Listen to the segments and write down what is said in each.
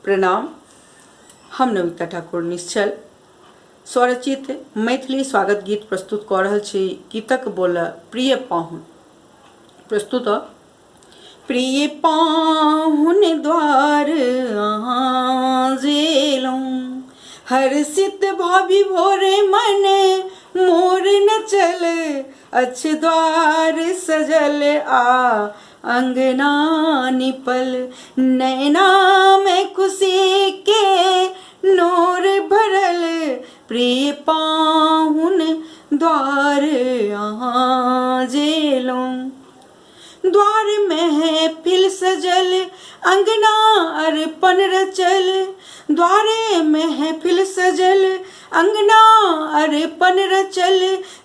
प्रणाम। हम नविता ठाकुर निश्चल स्वरचित मैथिली स्वागत गीत प्रस्तुत कऽ रहल छी। गीतक बोल प्रिय पाहुन। प्रस्तुत प्रिय पाहुन द्वार अहाँ जेलहुँ, हर्षित भावी भोरे मन मोर न चल, अच्छ द्वार सजल आ अंगना निपल, नैना में खुशी के नूर भरल, प्रिय पाहुन द्वार अहाँ जेलहुँ। द्वार महफिल सजल अंगना अर्पण रचल, द्वारे महफिल सजल अंगना अर्पण रचल,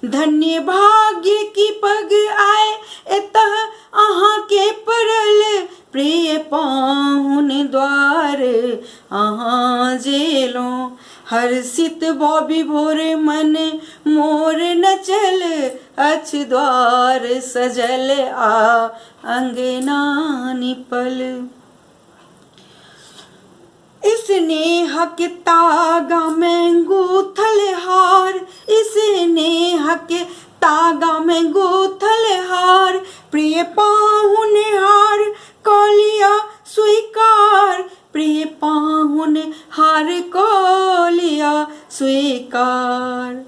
धन्य भाग्य की पग आए एतह अहाँ के परल, प्रिय पाहुन द्वार अहाँ जेलहुँ, हर्षित भावी भोरे मन मोर न चल, अच्छ द्वार सजल आ अंगना निपल। इस नेह के तागा में गूथल हार, इस नेह के तागा में गूथल हार, प्रिय पाहुन हार कलिया स्वीकार, प्रिय पाहुन हार कलिया स्वीकार।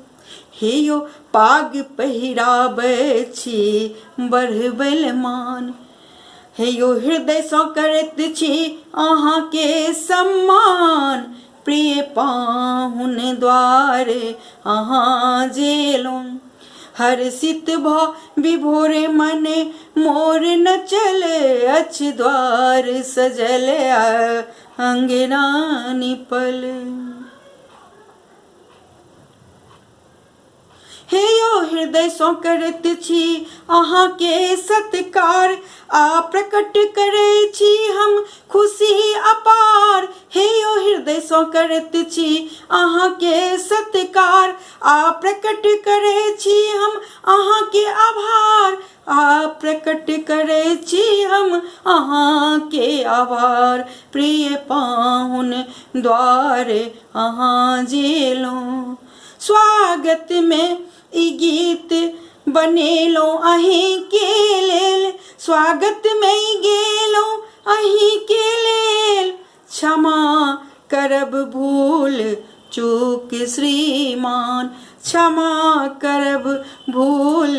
हे यो पाग पहिराबै छी बढ़बल मान, हे यो हृदय सँ करैत छी अहाँ के सम्मान, प्रिय पाहुन द्वार अहाँ जेलहुँ, हर्षित भावी भोरे मन मोर न चल, अच्छ द्वार सजल अंगना निपल। हे यो हृदय सँ करैत छी अहाँ के सत्कार, आ प्रकट करै छी हम खुशी अपार, हे यो हृदय सँ करैत छी अहाँ के सत्कार, आ प्रकट करै छी हम अहाँ के आभार, आ प्रकट करै छी हम अहाँ के आभार, प्रिय पाहुन द्वार अहाँ जेलहुँ। स्वागत में ई गीत बनेलहुँ अहीं के लेल, स्वागत में ई गेलहुँ अहीं के लेल, क्षमा करब भूल चूक श्रीमान, क्षमा करब भूल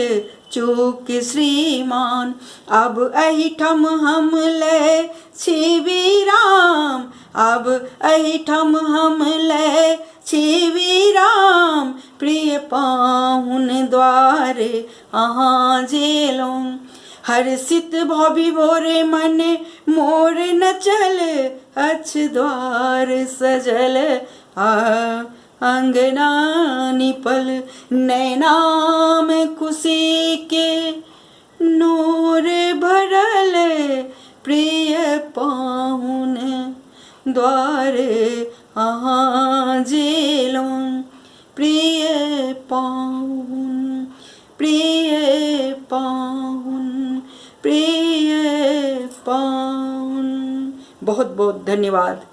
चूक श्रीमान, अब एहिठाम हम लै छी विराम, अब एहिठाम हम लै छी विराम, प्रिय पाहुन द्वार अहाँ जेलहुँ, हर्षित भावी भोरे मन मोर न चल, अच्छ द्वार सजल आ अंगना निपल, नैना में खुशी के नूर भरल, प्रिय पाहुन द्वार अहाँ जेलहुँ, प्रिय पाहुन, प्रिय पाहुन, प्रिय पाहुन। बहुत बहुत धन्यवाद।